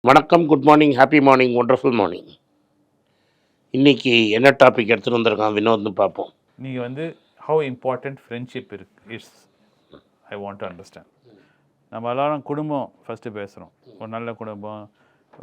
வணக்கம், good morning, happy morning, wonderful morning. இன்னைக்கு என்ன டாபிக் எடுத்துகிட்டு வந்திருக்கான் வினோத்னு பார்ப்போம். நீங்கள் வந்து how important friendship is I want to understand. நம்ம எல்லாரும் குடும்பம் ஃபஸ்ட்டு பேசுகிறோம். ஒரு நல்ல குடும்பம்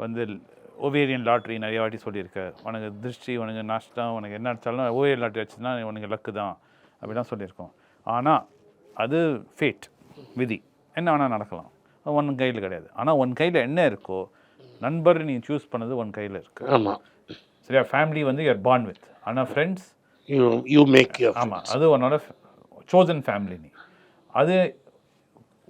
வந்து ஓவேரியன் லாட்ரி நிறைய வாட்டி சொல்லியிருக்க, உனக்கு திருஷ்டி, உனக்கு நஷ்டம், உனக்கு என்ன அடித்தாலும் ஓவேரியன் லாட்ரி வச்சுன்னா உனக்கு லக்கு தான் அப்படிலாம் சொல்லியிருக்கோம். ஆனால் அது ஃபேட், விதி, என்ன வேணால் நடக்கலாம். ஒன் கையில் கிடையாது. ஆனால் ஒன் கையில் என்ன இருக்கோ, நண்பர் நீ சூஸ் பண்ணது ஒன் கையில் இருக்கு. ஆமாம், சரியா? ஃபேமிலி வந்து யூஆர் பார்ன் வித். ஆனால் ஃப்ரெண்ட்ஸ் யூ மேக் யூர். ஆமாம், அது உன்னோட சோசன் ஃபேமிலி. நீ அது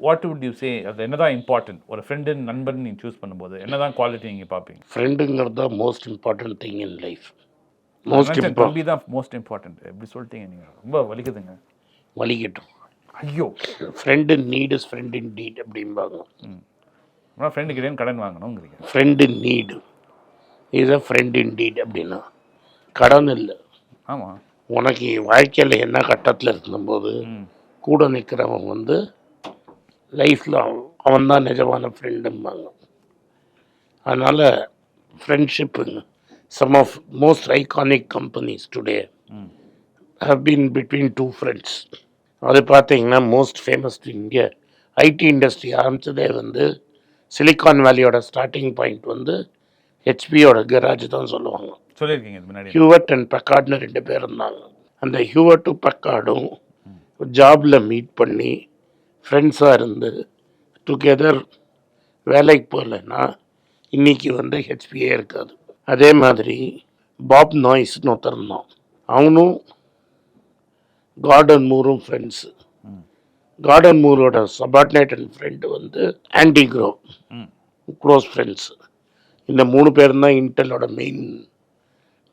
வாட் வுட் யூ சே, அது என்ன தான் இம்பார்ட்டன்ட்? ஒரு ஃப்ரெண்டு நண்பன் நீ சூஸ் பண்ணும்போது என்ன தான் குவாலிட்டி நீங்கள் பார்ப்பீங்க? ஃப்ரெண்டுங்கிறது தான் most important thing in life. தம்பி தான் மோஸ்ட் இம்பார்ட்டன்ட். எப்படி சொல்லிட்டீங்க நீங்கள்? ரொம்ப வலிக்குதுங்க. வலிக்கட்டும். ஐயோ, friend in need is friend in deed அப்படிம்பாங்க. ஆனால் ஃப்ரெண்டுக்கிட்டே கடன் வாங்கணுங்கிறீங்க. Friend in need is a friend in deed அப்படின்னா கடன் இல்லை. ஆமாம், உனக்கு வாழ்க்கையில் என்ன கட்டத்தில் இருக்கும்போது கூட நிற்கிறவன் வந்து லைஃப்பில் அவன் தான் நிஜமான ஃப்ரெண்டும்பாங்க. அதனால் ஃப்ரெண்ட்ஷிப்புங்க some of most iconic companies today have been between two friends. அது பார்த்தீங்கன்னா மோஸ்ட் ஃபேமஸ் இங்கே ஐடி இண்டஸ்ட்ரி ஆரம்பித்ததே வந்து சிலிக்கான் வேலியோட ஸ்டார்டிங் பாயிண்ட் வந்து ஹெச்பியோட கராஜ் தான் சொல்லுவாங்க. சொல்லியிருக்கீங்க முன்னாடி. ஹியூவர்ட் அண்ட் பெக்கார்ட்னு 2 பேர் இருந்தாங்க. அந்த ஹியூவர்ட்டும் பெக்கார்டும் ஜாபில் மீட் பண்ணி ஃப்ரெண்ட்ஸாக இருந்து டுகெதர் வேலைக்கு போகலைன்னா இன்றைக்கி வந்து ஹெச்பியே இருக்காது. அதே மாதிரி பாப் நாய்ஸ்னு ஒருத்தர் இருந்தான். அவனும் கார்டன் மூரும் ஃப்ரெண்ட்ஸு. கார்டன் மூரோட சபார்டினேட் அண்ட் ஃப்ரெண்டு வந்து ஆண்டி க்ரோ, க்ளோஸ் ஃப்ரெண்ட்ஸு. இந்த 3 பேர் தான் இன்டெலோட main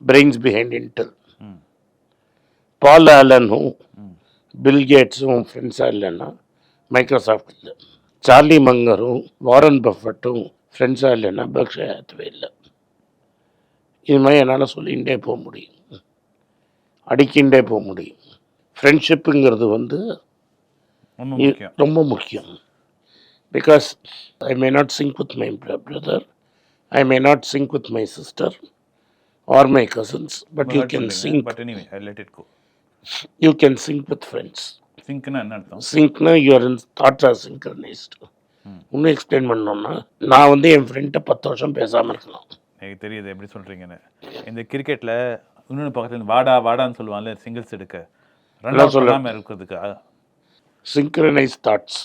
brains behind Intel. Paul ஆலனும் பில் கேட்ஸும் ஃப்ரெண்ட்ஸாக இல்லைன்னா மைக்ரோசாஃப்ட் இல்லை. சார்லி மங்கரும் வாரன் பஃபட்டும் ஃப்ரெண்ட்ஸாக இல்லைன்னா பெர்க்ஷயர் ஹாத்வே இல்லை. இது மாதிரி என்னால் சொல்லிகிட்டே போக முடியும், அடிக்கின்றே போக முடியும். ஃப்ரெண்ட்ஷிப்புங்கிறது வந்து ரொம்ப முக்கியம். Because I may not sync with my brother, I may not sync with my sister or my cousins, but you can sync. But anyway I let it go. You can sync with friends. சிங்க்னா என்ன அர்த்தம்? சிங்க்னா your in thoughts are synchronised. இன்னும் explain பண்ணோம்னா, நான் வந்து என் ஃப்ரெண்ட்டை 10 வருஷம் பேசாமல் இருக்கலாம். எனக்கு தெரியுது எப்படி சொல்கிறீங்கன்னு. இந்த கிரிக்கெட்டில் இன்னொன்று பக்கத்தில் வாடா வாடான்னு சொல்லுவாங்கல்ல, சிங்கிள்ஸ் எடுக்க ரன் சொல்லாமல் இருக்கிறதுக்கு சிங்க்ரனைஸ் தாட்ஸ்.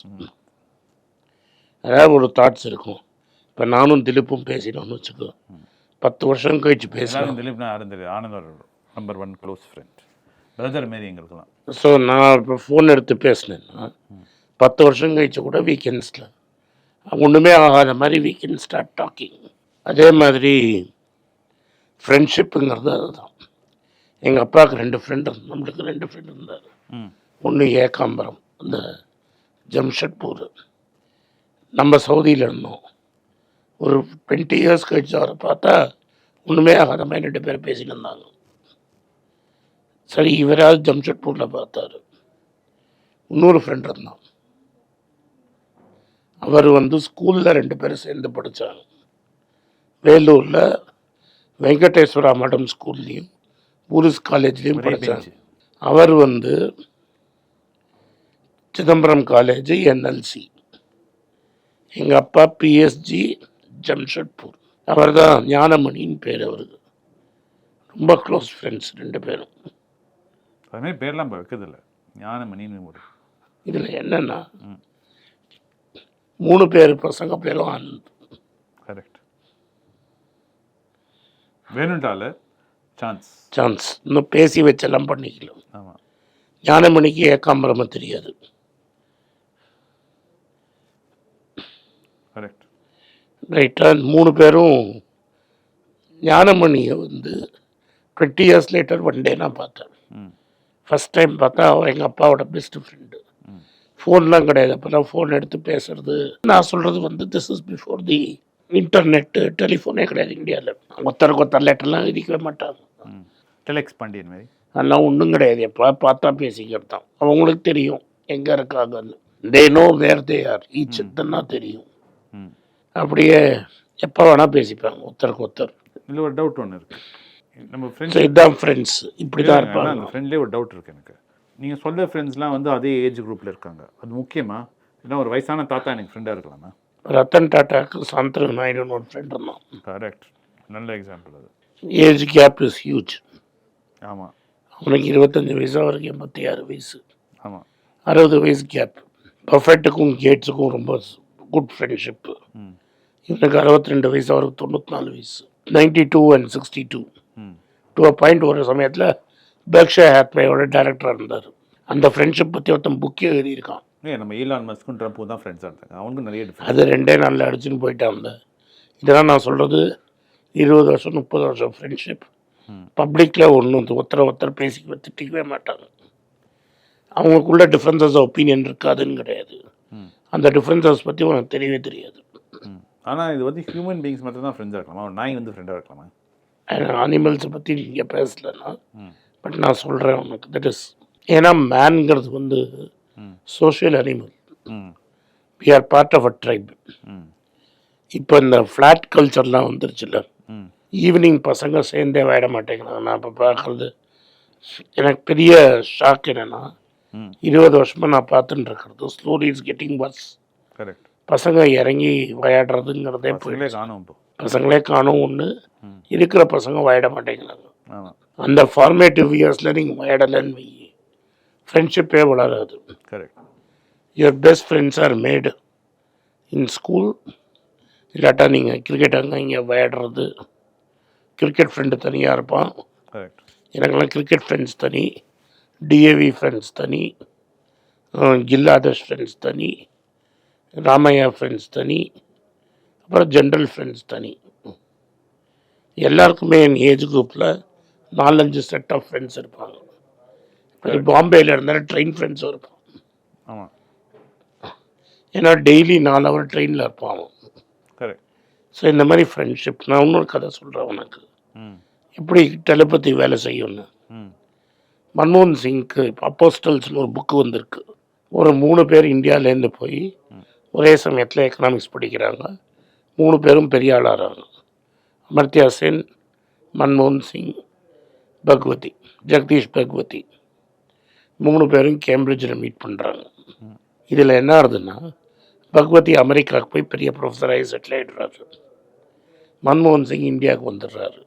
அதாவது ஒரு தாட்ஸ் இருக்கும். இப்போ நானும் திலீப்பும் பேசினோம்னு வச்சுக்கோ, 10 வருஷம் கழிச்சு பேசலாம். திலீப்னா யாரும் தெரியாது, ஆனந்தோட நம்பர் 1 க்ளோஸ் ஃப்ரெண்ட், பிரதர் மாரி எங்களுக்குலாம். ஸோ நான் இப்போ ஃபோன் எடுத்து பேசினேன்னா 10 வருஷம் கழிச்சு கூட வீக்கெண்ட்ஸில் ஒன்றுமே ஆகாத மாதிரி we can start talking. அதே மாதிரி ஃப்ரெண்ட்ஷிப்புங்கிறது அதுதான். எங்கள் அப்பாவுக்கு 2 ஃப்ரெண்டு, நம்மளுக்கு 2 ஃப்ரெண்டு இருந்தார். ஒன்று ஏகாம்பரம், அந்த ஜம்ஷெட்பூர். நம்ம சவுதியில் இருந்தோம். ஒரு 20 இயர்ஸ் கழிச்சு அவரை பார்த்தா ஒன்றுமே ஆகாத மாதிரி 2 பேர் பேசிட்டு இருந்தாங்க. சரி, இவராவது ஜம்ஷெட்பூரில் பார்த்தாரு. இன்னொரு ஃப்ரெண்ட் இருந்தான். அவர் வந்து ஸ்கூலில் 2 பேரும் சேர்ந்து படித்தாங்க. வேலூரில் வெங்கடேஸ்வரா மேடம் ஸ்கூல்லையும் போலீஸ் காலேஜ்லேயும் படித்தாங்க. அவர் வந்து சிதம்பரம் காலேஜ் என்எல்சி, எங்கள் அப்பா பிஎஸ்ஜி ஜம்ஷெட்பூர். அவர் தான் ஞானமணின்னு பேர். அவருக்கு ரொம்ப க்ளோஸ் ஃப்ரெண்ட்ஸ் 2 பேரும். அதுமாதிரி பேர்லாம் வைக்கிறதில்ல, ஞானமணின்னு ஒரு. இதில் என்னென்னா 3 பேர் பசங்க பேரும் ஆனந்த். கரெக்ட். வேணுண்டால சான்ஸ் இன்னும் பேசி வச்செல்லாம் பண்ணிக்கலாம். ஆமாம். ஞானமணிக்கு ஏகாம்பரமா தெரியாது. கரெக்ட். ரைட்டா? 3 பேரும் ஞானமணியை வந்து 20 இயர்ஸ் லேட்டர் ஒன் டே நான் பார்த்தேன். ஃபஸ்ட் டைம் பார்த்தா அவர் எங்கள் அப்பாவோட பெஸ்ட் ஃப்ரெண்டு. ஃபோன்லாம் கிடையாது. அப்போ நான் ஃபோன் எடுத்து பேசுறது, நான் சொல்கிறது வந்து this is before the internet, டெலிஃபோனே கிடையாது இந்தியாவில். ஒருத்தருக்கு லெட்டர்லாம் இருக்கவே மாட்டாங்க. டெலெக்ஸ் பாண்டியன் மாதிரி அதெல்லாம் ஒன்றும் கிடையாது. எப்போ பார்த்தா பேசிக்கிறது தான். அவங்களுக்கு தெரியும் எங்கே இருக்காங்கன்னு. They know where they are each தான் தெரியும். அப்படியே எப்போ வேணால் பேசிப்பாங்க ஒருத்தருக்கு ஒருத்தர். இதில் ஒரு டவுட் ஒன்று இருக்குது. நம்ம ஸோ ஃப்ரெண்ட்ஸ் இதுதான் ஃப்ரெண்ட்ஸ், இப்படி தான் இருப்பாங்க. அந்த ஃப்ரெண்ட்லேயே ஒரு டவுட் இருக்குது எனக்கு. நீங்கள் சொல்கிற ஃப்ரெண்ட்ஸ்லாம் வந்து அதே ஏஜ் குரூப்பில் இருக்காங்க, அது முக்கியமா? இல்லை ஒரு வயசான தாத்தா எனக்கு ஃப்ரெண்டாக இருக்கலாமா? ரத்தன் டாட்டாக்கு சாந்தரு நாயுடுன்னு ஒரு ஃப்ரெண்ட் இருந்தான். கரெக்ட், நல்ல எக்ஸாம்பிள் அது. Age gap is huge. ஆமாம் அவனுக்கு 25 வயசு, அவருக்கு 86 வயசு, ஆமாம் 60 வயசு கேப். பஃபெட்டுக்கும் கேட்ஸுக்கும் ரொம்ப குட் ஃப்ரெண்ட்ஷிப்பு. ம் இவனுக்கு 62 வயசு, அவருக்கு 94 வயசு. 92 and 62. ம் டு அ பாயிண்ட் ஒரு சமயத்தில் பெர்க்ஷயர் ஹேத்வேயோட டைரக்டராக இருந்தார். அந்த ஃப்ரெண்ட்ஷிப் பற்றி ஒருத்தன் புக்கே எழுதியிருக்கான். நம்ம ஈலான் மஸ்க்கும் ட்ரம்ப்பும் தான் ஃப்ரெண்ட்ஸாக இருந்தாங்க, அவனுக்கும் நிறைய டிஃப்ரெண்ட். அது 2 நாளில் அடிச்சுன்னு போயிட்டான். இதெல்லாம் நான் சொல்கிறது 20 வருஷம் 30 வருஷம் ஃப்ரெண்ட்ஷிப். பப்ளிக்கில் ஒருத்தர் பேசிக்க திட்டிக்கவே மாட்டாங்க. அவங்களுக்குள்ள டிஃப்ரென்சஸ் ஒப்பீனியன் இருக்காதுன்னு கிடையாது. அந்த டிஃப்ரென்சஸ் பற்றி உனக்கு தெரியவே தெரியாது. ஆனால் இது வந்து ஹியூமன் பீயிங்ஸ் மட்டும் தான் ஃப்ரெண்ட்ஸாக இருக்கலாமா? ஒரு நாய் வந்து ஃப்ரெண்டாக இருக்கலாமா? அனிமல்ஸை பற்றி நீங்கள் பேசலைன்னா, பட் நான் சொல்கிறேன் உனக்கு தட் இஸ், ஏன்னா மேன்ங்கிறது வந்து social animal. We are part of a tribe. இப்போ இந்த ஃப்ளாட் கல்ச்சர்லாம் வந்துருச்சுல்ல, ஈவினிங் பசங்க சேர்ந்தே விட மாட்டேங்கிறாங்க. நான் இப்போ பார்க்குறது எனக்கு பெரிய ஷாக் என்னென்னா, 20 வருஷமாக நான் பார்த்துட்டு இருக்கிறது slowly it's getting worse. Correct. பசங்க இறங்கி விளையாடுறதுங்கிறதே போயிடுச்சு. காணும், இப்போ பசங்களே காணும். ஒன்று இருக்கிற பசங்க விளையாட மாட்டேங்கிறாங்க. ஆமாம், அந்த ஃபார்மேட்டிவ் இயர்ஸில் நீங்கள் விளையாடலன்னு ஃப்ரெண்ட்ஷிப்பே வளராது. Correct. Your best friends R Medu in school. இல்லாட்டா நீங்கள் கிரிக்கெட் அங்கே இங்கே விளையாடுறது. கிரிக்கெட் ஃப்ரெண்டு தனியாக இருப்பான். கரெக்ட். எனக்கெல்லாம் கிரிக்கெட் ஃப்ரெண்ட்ஸ் தனி, டிஏவி ஃப்ரெண்ட்ஸ் தனி, கில்லாதர்ஸ் ஃப்ரெண்ட்ஸ் தனி, ராமையா ஃப்ரெண்ட்ஸ் தனி, அப்புறம் ஜென்ரல் ஃப்ரெண்ட்ஸ் தனி. எல்லாருக்குமே என் ஏஜ் குரூப்பில் 4-5 செட் ஆஃப் ஃப்ரெண்ட்ஸ் இருப்பாங்க. பாம்பேயில் இருந்தாலும் ட்ரெயின் ஃப்ரெண்ட்ஸும் இருப்பான். ஆமாம், ஏன்னா டெய்லி 4 ஹவர் ட்ரெயினில் இருப்பான். கரெக்ட். ஸோ இந்த மாதிரி ஃப்ரெண்ட்ஷிப். நான் இன்னொரு கதை சொல்கிறேன் உனக்கு, எப்படி டெலிபதி வேலை செய்யும்னு. மன்மோகன் சிங்க்கு அப்போஸ்டல்ஸ்னு ஒரு புக்கு வந்திருக்கு. ஒரு 3 பேர் இந்தியாவிலேருந்து போய் ஒரே சமயத்தில் எக்கனாமிக்ஸ் படிக்கிறாங்க. 3 பேரும் பெரிய ஆளாகிறாங்க. அமர்த்தியா சென், மன்மோகன் சிங், பகவதி, ஜெகதீஷ் பகவதி 3 பேரும் கேம்பிரிட்ஜில் மீட் பண்ணுறாங்க. இதில் என்ன ஆகுதுன்னா, பகவதி அமெரிக்காவுக்கு போய் பெரிய ப்ரொஃபஸராகி செட்டில் ஆகிடுறாரு. மன்மோகன் சிங் இந்தியாவுக்கு வந்துடுறாரு.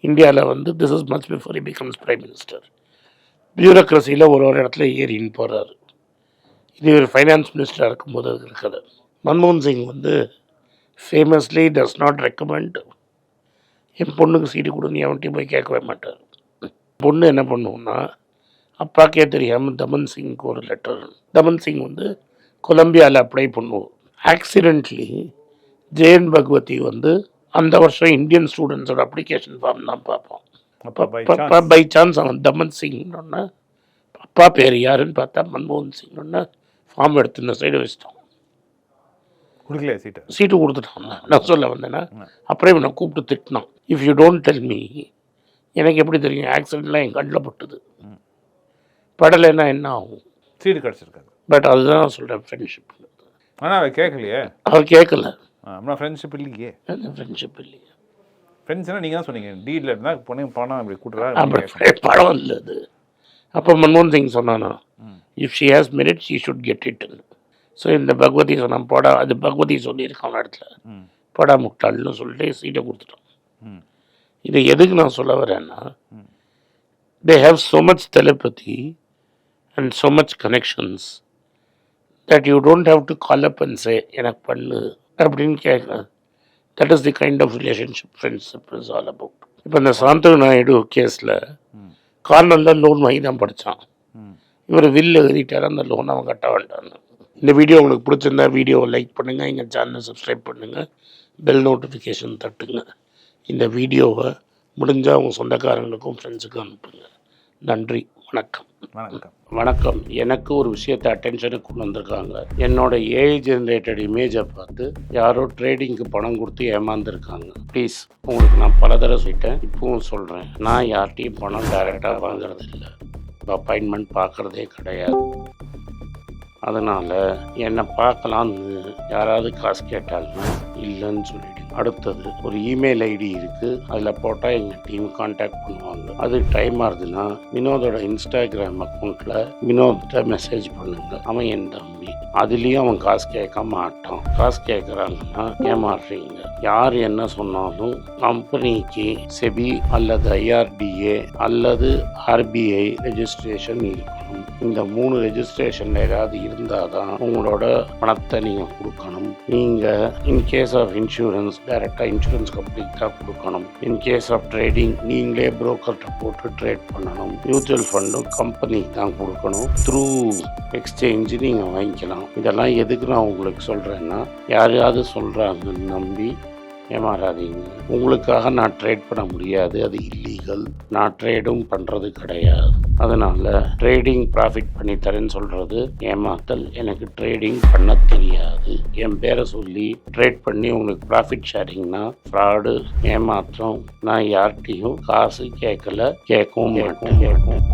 இந்தியாவில் வந்து this is much before he becomes prime minister. பியூரோக்ரஸியில் ஒரு இடத்துல ஏறின்னு போகிறாரு. இது ஒரு ஃபைனான்ஸ் மினிஸ்டராக இருக்கும்போது அது இருக்காது. மன்மோகன் சிங் வந்து ஃபேமஸ்லி டஸ் நாட் ரெக்கமெண்ட் என் பொண்ணுக்கு சீட்டு கொடுன்னு எவன்ட்டையும் போய் கேட்கவே மாட்டார். பொண்ணு என்ன பண்ணுவோன்னா, அப்பாக்கே தெரியாமல் தமன் சிங்க்கு ஒரு லெட்டர். தமன் சிங் வந்து கொலம்பியாவில் அப்ளை பண்ணுவோம். ஆக்சிடென்ட்லி ஜெயன் பகவதி வந்து அந்த வருஷம் இந்தியன் ஸ்டூடெண்ட்ஸோட அப்ளிகேஷன் ஃபார்ம் தான் பார்ப்போம். அப்போ பை சான்ஸ் அவன் தமன் சிங்னோன்னா, அப்பா பேர் யாருன்னு பார்த்தா மன்மோகன் சிங்னோன்னா ஃபார்ம் எடுத்து இந்த சைடு வச்சிட்டோம். கொடுக்கல சீட்டு கொடுத்துட்டான். நான் சொல்ல வந்தேன்னா, அப்புறம் இவனை கூப்பிட்டு திட்டினான். If you don't tell me, எனக்கு எப்படி தெரியும்? ஆக்சிடென்ட்லாம் என் கண்ணில் பட்டுது. படலைன்னா என்ன ஆகும்? சீட்டு கிடச்சிருக்காது. பட் அதுதான் நான் சொல்கிறேன் ஃப்ரெண்ட்ஷிப். ஆனால் அவர் கேட்கலையே. அவர் கேட்கல. அப்படின்னா ஃப்ரெண்ட்ஷிப் இல்லையே. ஃப்ரெண்ட்ஷிப் இல்லையே. ஃப்ரெண்ட்ஸ்னா நீங்கள் தான் சொன்னீங்க, டீலில் இருந்தால் பணம் அப்படி கூட்டுறா. அப்படி படம் இல்லை அது. அப்போ மன்மோகன் சிங் சொன்னானா, if she has merit she should get it. So இந்த பகவதி சொன்னான், போடா, அது பகவதி சொல்லியிருக்கான் இடத்துல, போடா முட்டாள்னு சொல்லிட்டு சீட்டை கொடுத்துட்டான். இதை எதுக்கு நான் சொல்ல வரேன்னா, they have so much telepathy and so much connections that you don't have to call up and say எனக்கு பண்ணு அப்படின்னு கேட்க. That is the kind of relationship friendship is all about. இப்போ இந்த சாந்தரு நாயுடு கேஸில் கார்னரில் லோன் வாங்கி தான் படித்தான். இவர் வில் எழுதிட்டார், அந்த லோன் அவன் கட்ட வேண்டான்னு. இந்த வீடியோ உங்களுக்கு பிடிச்சிருந்தா வீடியோவை லைக் பண்ணுங்கள், எங்கள் சேனலை சப்ஸ்கிரைப் பண்ணுங்கள், பெல் நோட்டிஃபிகேஷன் தட்டுங்க. இந்த வீடியோவை முடிஞ்சால் உங்கள் சொந்தக்காரங்களுக்கும் ஃப்ரெண்ட்ஸுக்கும் அனுப்புங்க. நன்றி, வணக்கம். வணக்கம். எனக்கு ஒரு விஷயத்தை அட்டென்ஷனுக்கு கொண்டு வந்திருக்காங்க. என்னோட ஏஐ ஜென்ரேட்டட் இமேஜை பார்த்து யாரோ ட்ரேடிங்க்கு பணம் கொடுத்து ஏமாந்துருக்காங்க. ப்ளீஸ், உங்களுக்கு நான் பல தடவை சொல்லிட்டேன், இப்பவும் சொல்கிறேன், நான் யார்கிட்டையும் பணம் டைரெக்டாக வாங்குறது இல்லை, அப்பாயின்மெண்ட் பார்க்குறதே கிடையாது. அதனால் என்னை பார்க்கலான்னு யாராவது காசு கேட்டாலும் இல்லைன்னு சொல்லிவிடுங்க. அடுத்தது ஒரு இமெயில் ஐடி இருக்குது, அதில் போட்டால் எங்கள் டீம் கான்டாக்ட் பண்ணுவாங்க. அது டைம் ஆகுதுன்னா வினோதோட இன்ஸ்டாகிராம் அக்கௌண்ட்டில் வினோத்திட்ட மெசேஜ் பண்ணுங்க. அவன் என் தம்பி, அதுலேயும் அவன் காசு கேட்க மாட்டான். காசு கேட்குறாங்கன்னா ஏமாறுறீங்க. யார் என்ன சொன்னாலும் கம்பெனிக்கு செபி அல்லது ஐஆர்டிஏ அல்லது ஆர்பிஐ ரெஜிஸ்ட்ரேஷன் இருக்கணும். இந்த 3 ரெஜிஸ்ட்ரேஷன் ஏதாவது இருந்தால் தான் உங்களோட பணத்தை நீங்கள் கொடுக்கணும். நீங்கள் இன்கேஸ் ஆஃப் இன்சூரன்ஸ் டைரெக்டாக இன்சூரன்ஸ் கம்பெனிக்கு தான் கொடுக்கணும். இன்கேஸ் ஆஃப் ட்ரேடிங் நீங்களே புரோக்கர்கிட்ட போட்டு ட்ரேட் பண்ணணும். மியூச்சுவல் ஃபண்டும் கம்பெனிக்கு தான் கொடுக்கணும். த்ரூ எக்ஸ்சேஞ்சு நீங்கள் வாங்கிக்கலாம். இதெல்லாம் எதுக்கு நான் உங்களுக்கு சொல்கிறேன்னா, யாரையாவது சொல்கிறாங்கன்னு நம்பி ஏமாறாதீங்க. உங்களுக்காக நான் ட்ரேட் பண்ண முடியாது, அது இல்லீகல். நான் ட்ரேடும் பண்ணுறது கிடையாது. அதனால் ட்ரேடிங் ப்ராஃபிட் பண்ணி தரேன்னு சொல்கிறது ஏமாத்தல். எனக்கு ட்ரேடிங் பண்ண தெரியாது. என் பேரை சொல்லி ட்ரேட் பண்ணி உங்களுக்கு ப்ராஃபிட் ஷேரிங்னா ஃப்ராடு, ஏமாற்றம். நான் யார்கிட்டையும் காசு கேட்கல, கேட்கவும் மாட்டேன்.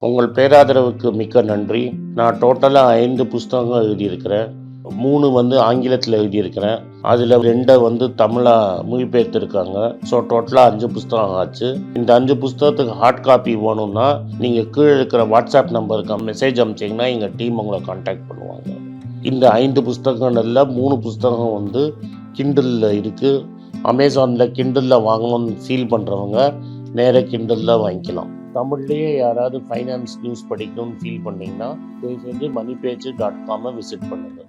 உங்கள் பேராதரவுக்கு மிக்க நன்றி. நான் டோட்டலாக 5 புஸ்தகங்கள் எழுதியிருக்கிறேன். 3 வந்து ஆங்கிலத்தில் எழுதியிருக்கிறேன். அதில் 2 தமிழாக மொழிபெயர்த்துருக்காங்க. ஸோ டோட்டலாக 5 புஸ்தகம் ஆச்சு. இந்த 5 புஸ்தகத்துக்கு ஹார்ட் காப்பி வேணும்னா நீங்கள் கீழே இருக்கிற வாட்ஸ்அப் நம்பருக்கு மெசேஜ் அனுப்பிச்சிங்கன்னா எங்கள் டீம் உங்களை கான்டாக்ட் பண்ணுவாங்க. இந்த 5 புஸ்தகங்களில் 3 புஸ்தகம் கிண்டலில் இருக்குது. அமேசானில் கிண்டலில் வாங்கணும்னு ஃபீல் பண்ணுறவங்க நேராக கிண்டலில் வாங்கிக்கலாம். தமிழ்லேயே யாராவது ஃபைனான்ஸ் நியூஸ் படிக்கணும்னு ஃபீல் பண்ணிங்கன்னா தயவு செஞ்சு moneypage.com விசிட் பண்ணுங்கள்.